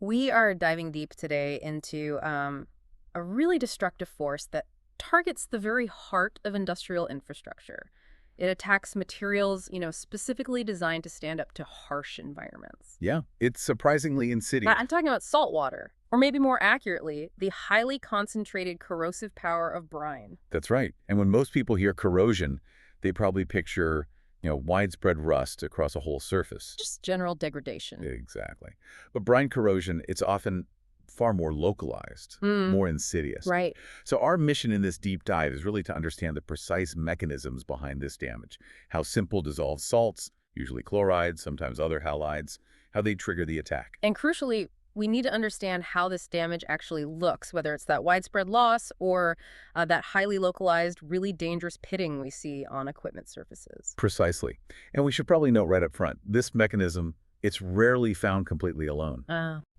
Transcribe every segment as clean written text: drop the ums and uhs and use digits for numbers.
We are diving deep today into a really destructive force that targets the very heart of industrial infrastructure. It attacks materials, specifically designed to stand up to harsh environments. Yeah, it's surprisingly insidious. I'm talking about salt water, or maybe more accurately, the highly concentrated corrosive power of brine. That's right. And when most people hear corrosion, they probably picture, widespread rust across a whole surface. Just general degradation. Exactly. But brine corrosion, it's often far more localized, more insidious. Right. So our mission in this deep dive is really to understand the precise mechanisms behind this damage, how simple dissolved salts, usually chlorides, sometimes other halides, how they trigger the attack. And crucially, we need to understand how this damage actually looks, whether it's that widespread loss or that highly localized, really dangerous pitting we see on equipment surfaces. Precisely. And we should probably note right up front, this mechanism, it's rarely found completely alone.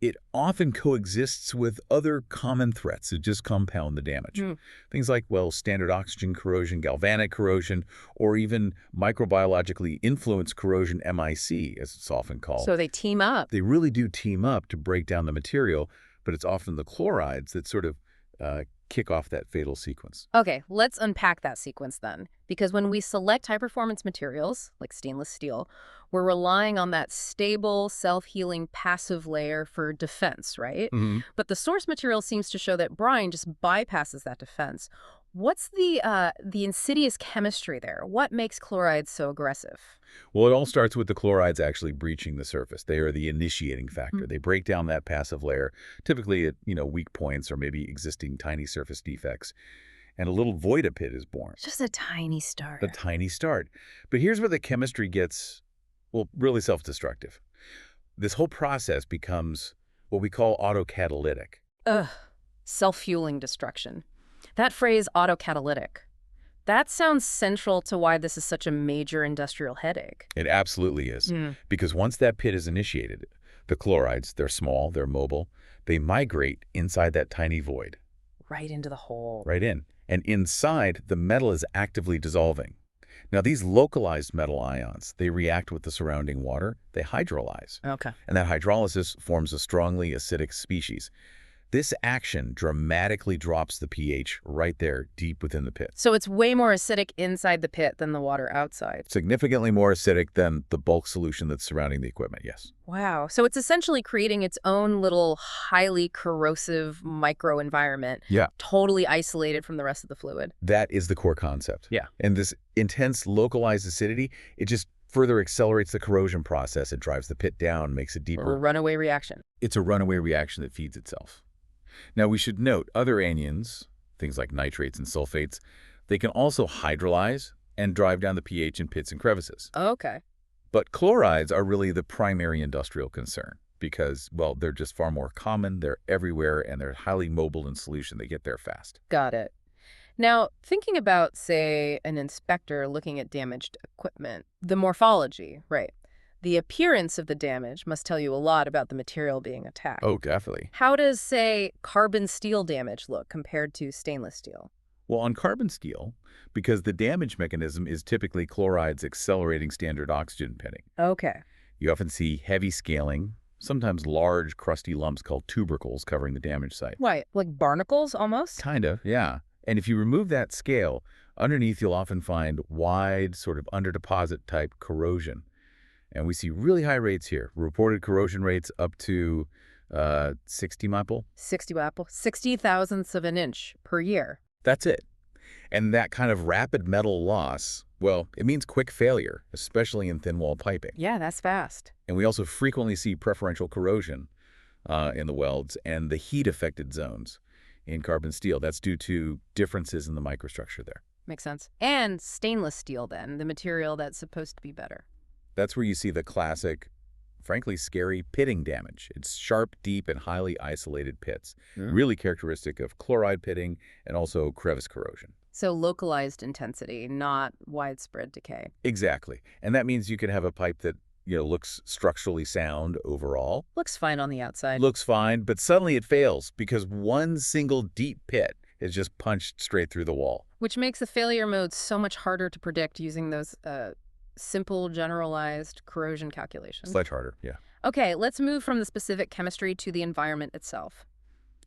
It often coexists with other common threats that just compound the damage. Things like, standard oxygen corrosion, galvanic corrosion, or even microbiologically influenced corrosion, MIC, as it's often called. So they team up. They really do team up to break down the material, but it's often the chlorides that sort of kick off that fatal sequence. Okay, let's unpack that sequence then. Because when we select high-performance materials, like stainless steel, we're relying on that stable, self-healing passive layer for defense, right? But the source material seems to show that brine just bypasses that defense. What's the insidious chemistry there? What makes chlorides so aggressive? Well, it all starts with the chlorides actually breaching the surface. They are the initiating factor. They break down that passive layer, typically at, weak points or maybe existing tiny surface defects. And a little void pit is born. Just a tiny start. A tiny start. But here's where the chemistry gets, really self-destructive. This whole process becomes what we call autocatalytic. Self-fueling destruction. That phrase, autocatalytic, that sounds central to why this is such a major industrial headache. It absolutely is. Because once that pit is initiated, the chlorides, they're small, they're mobile, they migrate inside that tiny void. Right into the hole. Right in. And inside, the metal is actively dissolving. Now, these localized metal ions, they react with the surrounding water, they hydrolyze. Okay. And that hydrolysis forms a strongly acidic species. This action dramatically drops the pH right there, deep within the pit. So it's way more acidic inside the pit than the water outside. Significantly more acidic than the bulk solution that's surrounding the equipment, yes. Wow. So it's essentially creating its own little highly corrosive microenvironment. Yeah. Totally isolated from the rest of the fluid. That is the core concept. Yeah. And this intense localized acidity, it just further accelerates the corrosion process. It drives the pit down, makes it deeper. A runaway reaction. It's a runaway reaction that feeds itself. Now, we should note other anions, things like nitrates and sulfates, they can also hydrolyze and drive down the pH in pits and crevices. Okay. But chlorides are really the primary industrial concern because, they're just far more common, they're everywhere, and they're highly mobile in solution. They get there fast. Got it. Now, thinking about, say, an inspector looking at damaged equipment, the morphology, right? The appearance of the damage must tell you a lot about the material being attacked. Oh, definitely. How does, say, carbon steel damage look compared to stainless steel? Well, on carbon steel, because the damage mechanism is typically chlorides accelerating standard oxygen pitting. Okay. You often see heavy scaling, sometimes large, crusty lumps called tubercles covering the damaged site. Right, like barnacles almost? Kind of, yeah. And if you remove that scale, underneath you'll often find wide, sort of underdeposit type corrosion. And we see really high rates here. Reported corrosion rates up to 60 MIPL. 60 MIPL. 60 thousandths of an inch per year. That's it. And that kind of rapid metal loss, it means quick failure, especially in thin-wall piping. Yeah, that's fast. And we also frequently see preferential corrosion in the welds and the heat-affected zones in carbon steel. That's due to differences in the microstructure there. Makes sense. And stainless steel, then, the material that's supposed to be better. That's where you see the classic, frankly scary pitting damage. It's sharp, deep, and highly isolated pits, really characteristic of chloride pitting and also crevice corrosion. So localized intensity, not widespread decay. Exactly. And that means you can have a pipe that, looks structurally sound overall. Looks fine on the outside. Looks fine, but suddenly it fails because one single deep pit is just punched straight through the wall. Which makes the failure mode so much harder to predict using those simple, generalized corrosion calculations. Slightly harder, yeah. Okay, let's move from the specific chemistry to the environment itself.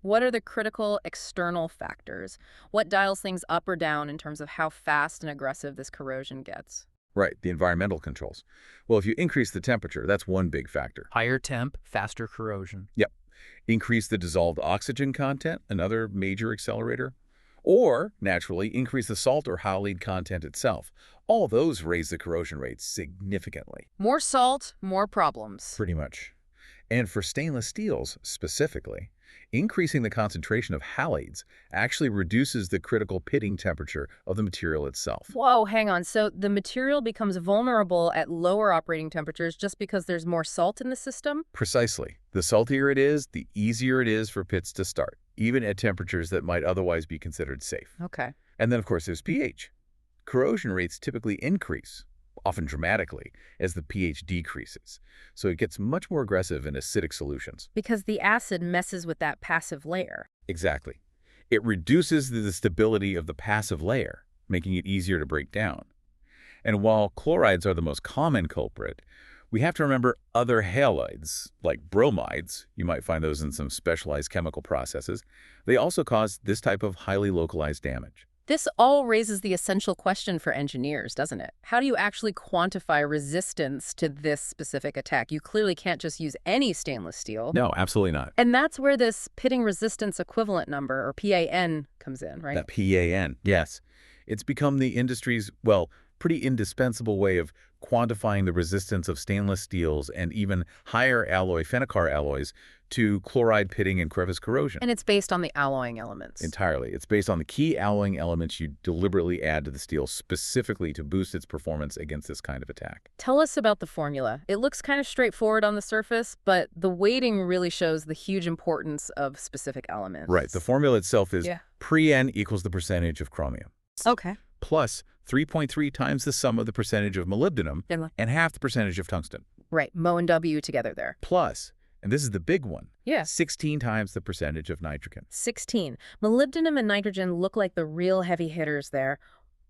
What are the critical external factors? What dials things up or down in terms of how fast and aggressive this corrosion gets? Right, the environmental controls. Well, if you increase the temperature, that's one big factor. Higher temp, faster corrosion. Yep. Increase the dissolved oxygen content, another major accelerator. Or, naturally, increase the salt or halide content itself. All those raise the corrosion rate significantly. More salt, more problems. Pretty much. And for stainless steels, specifically, increasing the concentration of halides actually reduces the critical pitting temperature of the material itself. Whoa, hang on. So the material becomes vulnerable at lower operating temperatures just because there's more salt in the system? Precisely. The saltier it is, the easier it is for pits to start, even at temperatures that might otherwise be considered safe. Okay. And then, of course, there's pH. Corrosion rates typically increase, often dramatically, as the pH decreases. So it gets much more aggressive in acidic solutions. Because the acid messes with that passive layer. Exactly. It reduces the stability of the passive layer, making it easier to break down. And while chlorides are the most common culprit, we have to remember other halides, like bromides. You might find those in some specialized chemical processes. They also cause this type of highly localized damage. This all raises the essential question for engineers, doesn't it? How do you actually quantify resistance to this specific attack? You clearly can't just use any stainless steel. No, absolutely not. And that's where this pitting resistance equivalent number, or PAN, comes in, right? That PAN, yes. It's become the industry's, well, pretty indispensable way of quantifying the resistance of stainless steels and even higher alloy Fennicar alloys to chloride pitting and crevice corrosion. And it's based on the alloying elements. Entirely. It's based on the key alloying elements you deliberately add to the steel specifically to boost its performance against this kind of attack. Tell us about the formula. It looks kind of straightforward on the surface, but the weighting really shows the huge importance of specific elements. Right. The formula itself is Pre-N equals the percentage of chromium. Okay. Plus 3.3 times the sum of the percentage of molybdenum and half the percentage of tungsten. Right. Mo and W together there. Plus, and this is the big one, Yeah. 16 times the percentage of nitrogen. 16. Molybdenum and nitrogen look like the real heavy hitters there.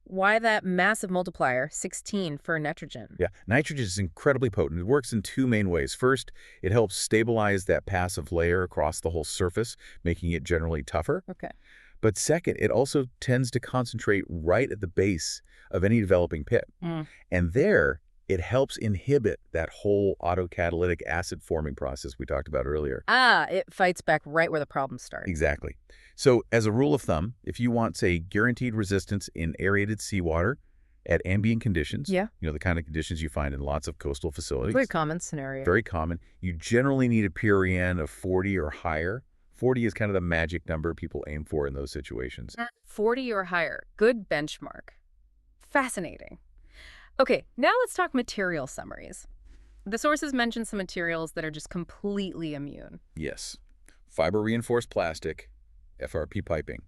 Why that massive multiplier, 16, for nitrogen? Yeah, nitrogen is incredibly potent. It works in two main ways. First, it helps stabilize that passive layer across the whole surface, making it generally tougher. Okay. But second, it also tends to concentrate right at the base of any developing pit. And there, it helps inhibit that whole autocatalytic acid-forming process we talked about earlier. It fights back right where the problems start. Exactly. So as a rule of thumb, if you want, say, guaranteed resistance in aerated seawater at ambient conditions, the kind of conditions you find in lots of coastal facilities. Very common scenario. Very common. You generally need a PREN of 40 or higher. 40 is kind of the magic number people aim for in those situations. 40 or higher. Good benchmark. Fascinating. Okay, now let's talk material summaries. The sources mention some materials that are just completely immune. Yes. Fiber-reinforced plastic, FRP piping.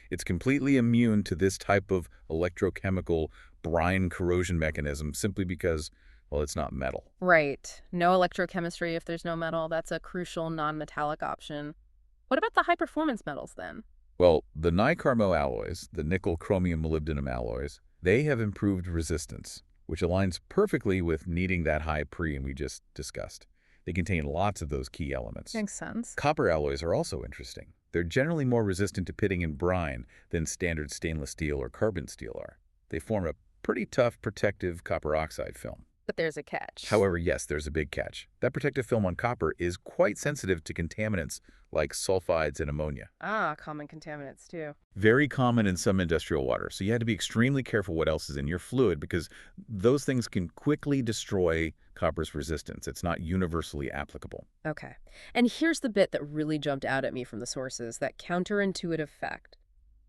It's completely immune to this type of electrochemical brine corrosion mechanism simply because, well, it's not metal. Right. No electrochemistry if there's no metal. That's a crucial non-metallic option. What about the high-performance metals, then? Well, the nicarmo alloys, the nickel-chromium-molybdenum alloys, they have improved resistance, which aligns perfectly with needing that high pre we just discussed. They contain lots of those key elements. Makes sense. Copper alloys are also interesting. They're generally more resistant to pitting in brine than standard stainless steel or carbon steel are. They form a pretty tough protective copper oxide film. But there's a catch. However, yes, there's a big catch. That protective film on copper is quite sensitive to contaminants like sulfides and ammonia. Common contaminants, too. Very common in some industrial water, so you have to be extremely careful what else is in your fluid because those things can quickly destroy copper's resistance. It's not universally applicable. Okay. And here's the bit that really jumped out at me from the sources, that counterintuitive fact.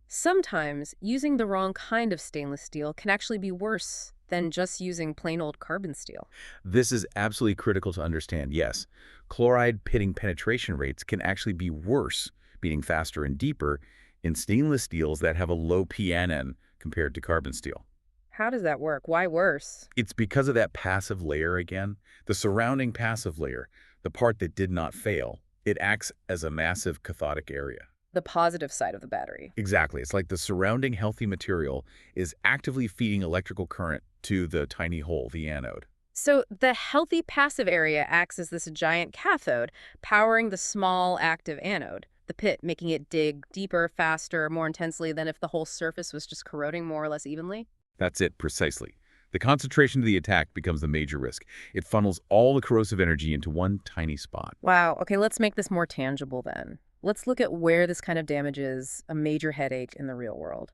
Sometimes using the wrong kind of stainless steel can actually be worse than just using plain old carbon steel. This is absolutely critical to understand, yes. Chloride pitting penetration rates can actually be worse, meaning faster and deeper, in stainless steels that have a low PNN compared to carbon steel. How does that work? Why worse? It's because of that passive layer again. The surrounding passive layer, the part that did not fail, it acts as a massive cathodic area. The positive side of the battery. Exactly. It's like the surrounding healthy material is actively feeding electrical current to the tiny hole, the anode. So the healthy passive area acts as this giant cathode, powering the small active anode, the pit, making it dig deeper, faster, more intensely than if the whole surface was just corroding more or less evenly. That's it, precisely. The concentration of the attack becomes the major risk. It funnels all the corrosive energy into one tiny spot. Wow, okay, let's make this more tangible then. Let's look at where this kind of damage is a major headache in the real world.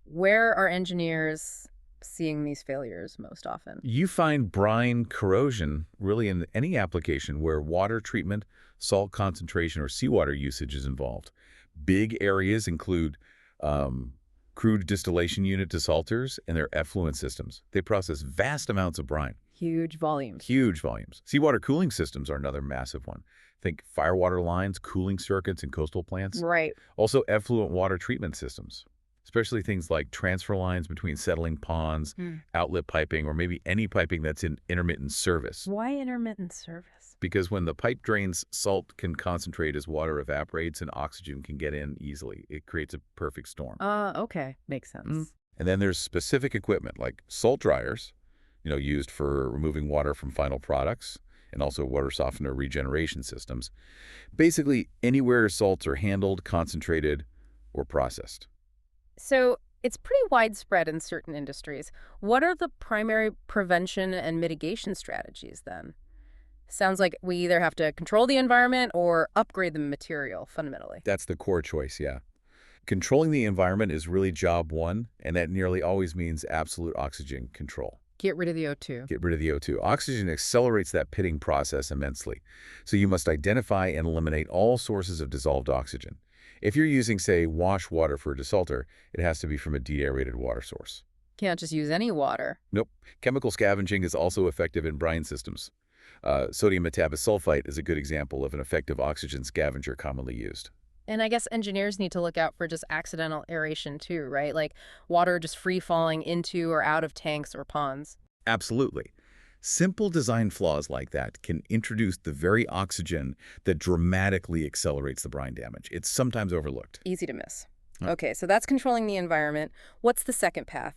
Where are engineers seeing these failures most often? You find brine corrosion really in any application where water treatment, salt concentration, or seawater usage is involved. Big areas include crude distillation unit desalters and their effluent systems. They process vast amounts of brine. Huge volumes. Huge volumes. Seawater cooling systems are another massive one. Think firewater lines, cooling circuits in coastal plants. Right. Also effluent water treatment systems, especially things like transfer lines between settling ponds, outlet piping, or maybe any piping that's in intermittent service. Why intermittent service? Because when the pipe drains, salt can concentrate as water evaporates and oxygen can get in easily. It creates a perfect storm. Okay. Makes sense. And then there's specific equipment like salt dryers, used for removing water from final products, and also water softener regeneration systems. Basically, anywhere salts are handled, concentrated, or processed. So it's pretty widespread in certain industries. What are the primary prevention and mitigation strategies then? Sounds like we either have to control the environment or upgrade the material fundamentally. That's the core choice, yeah. Controlling the environment is really job one, and that nearly always means absolute oxygen control. Get rid of the O2. Get rid of the O2. Oxygen accelerates that pitting process immensely. So you must identify and eliminate all sources of dissolved oxygen. If you're using, say, wash water for a desalter, it has to be from a deaerated water source. Can't just use any water. Nope. Chemical scavenging is also effective in brine systems. Sodium metabisulfite is a good example of an effective oxygen scavenger commonly used. And I guess engineers need to look out for just accidental aeration too, right? Like water just free falling into or out of tanks or ponds. Absolutely. Simple design flaws like that can introduce the very oxygen that dramatically accelerates the brine damage. It's sometimes overlooked. Easy to miss. Huh. Okay, so that's controlling the environment. What's the second path?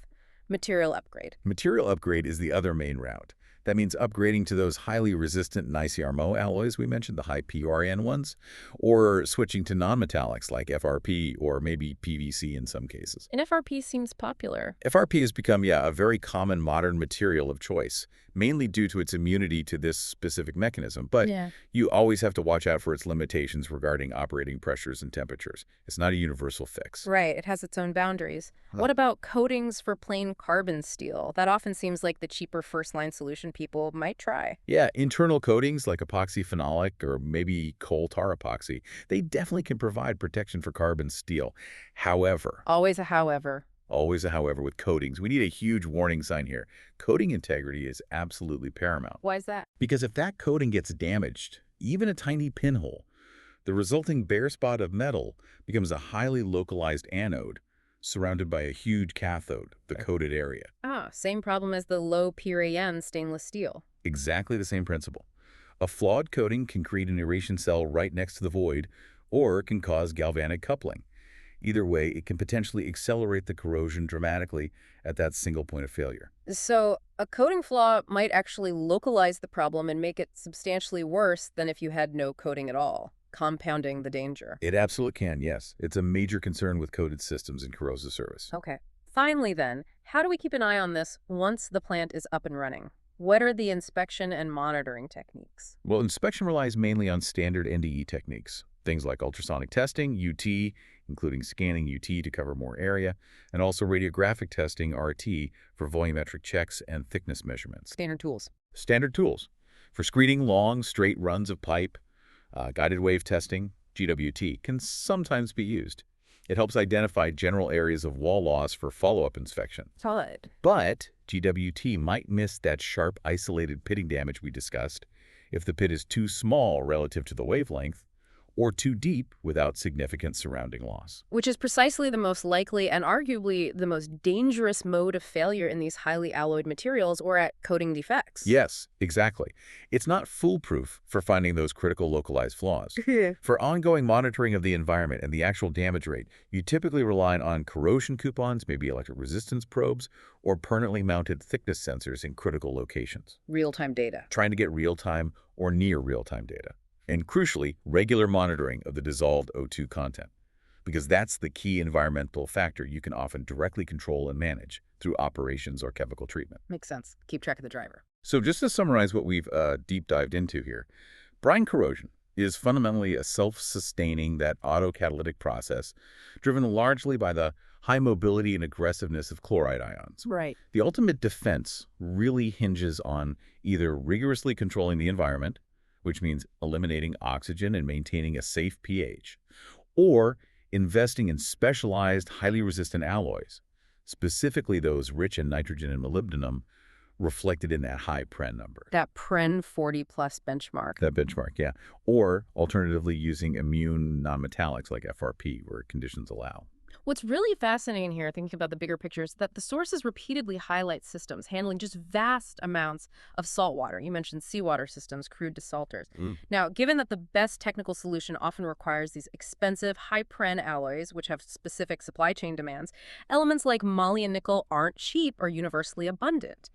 Material upgrade. Material upgrade is the other main route. That means upgrading to those highly resistant NiCrMo alloys we mentioned, the high PURN ones, or switching to nonmetallics like FRP or maybe PVC in some cases. And FRP seems popular. FRP has become, a very common modern material of choice, mainly due to its immunity to this specific mechanism. But you always have to watch out for its limitations regarding operating pressures and temperatures. It's not a universal fix. Right, it has its own boundaries. What about coatings for plain carbon steel? That often seems like the cheaper first-line solution people might try. Yeah, internal coatings like epoxy phenolic or maybe coal tar epoxy, they definitely can provide protection for carbon steel. However, Always a however. always a however with coatings, we need a huge warning sign here. Coating integrity is absolutely paramount. Why is that? Because if that coating gets damaged, even a tiny pinhole, the resulting bare spot of metal becomes a highly localized anode surrounded by a huge cathode, the coated area. Same problem as the low PURN stainless steel. Exactly the same principle. A flawed coating can create an aeration cell right next to the void, or it can cause galvanic coupling. Either way, it can potentially accelerate the corrosion dramatically at that single point of failure. So a coating flaw might actually localize the problem and make it substantially worse than if you had no coating at all, compounding the danger. It absolutely can, yes. It's a major concern with coated systems in corrosive service. Okay. Finally then, how do we keep an eye on this once the plant is up and running? What are the inspection and monitoring techniques? Well, inspection relies mainly on standard NDE techniques. Things like ultrasonic testing, UT, including scanning UT to cover more area, and also radiographic testing, RT, for volumetric checks and thickness measurements. Standard tools. Standard tools. For screening long, straight runs of pipe, guided wave testing, GWT, can sometimes be used. It helps identify general areas of wall loss for follow-up inspection. Solid. But GWT might miss that sharp, isolated pitting damage we discussed if the pit is too small relative to the wavelength, or too deep without significant surrounding loss. Which is precisely the most likely and arguably the most dangerous mode of failure in these highly alloyed materials or at coating defects. Yes, exactly. It's not foolproof for finding those critical localized flaws. For ongoing monitoring of the environment and the actual damage rate, you typically rely on corrosion coupons, maybe electric resistance probes, or permanently mounted thickness sensors in critical locations. Real-time data. Trying to get real-time or near real-time data. And crucially, regular monitoring of the dissolved O2 content, because that's the key environmental factor you can often directly control and manage through operations or chemical treatment. Makes sense. Keep track of the driver. So just to summarize what we've deep dived into here, brine corrosion is fundamentally a self-sustaining, that autocatalytic process driven largely by the high mobility and aggressiveness of chloride ions. Right. The ultimate defense really hinges on either rigorously controlling the environment, which means eliminating oxygen and maintaining a safe pH, or investing in specialized, highly resistant alloys, specifically those rich in nitrogen and molybdenum, reflected in that high Pren number. That Pren 40-plus benchmark. That benchmark, yeah. Or alternatively using immune nonmetallics like FRP where conditions allow. What's really fascinating here, thinking about the bigger picture, is that the sources repeatedly highlight systems handling just vast amounts of salt water. You mentioned seawater systems, crude desalters. Now, given that the best technical solution often requires these expensive, high-Pren alloys, which have specific supply chain demands, elements like moly and nickel aren't cheap or universally abundant.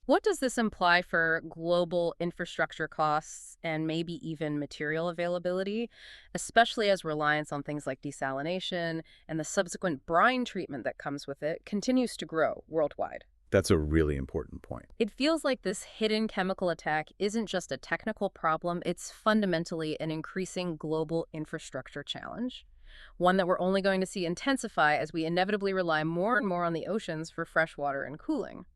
What does this imply for global infrastructure costs and maybe even material availability, especially as reliance on things like desalination and the subsequent brine treatment that comes with it continues to grow worldwide? That's a really important point. It feels like this hidden chemical attack isn't just a technical problem, it's fundamentally an increasing global infrastructure challenge, one that we're only going to see intensify as we inevitably rely more and more on the oceans for fresh water and cooling.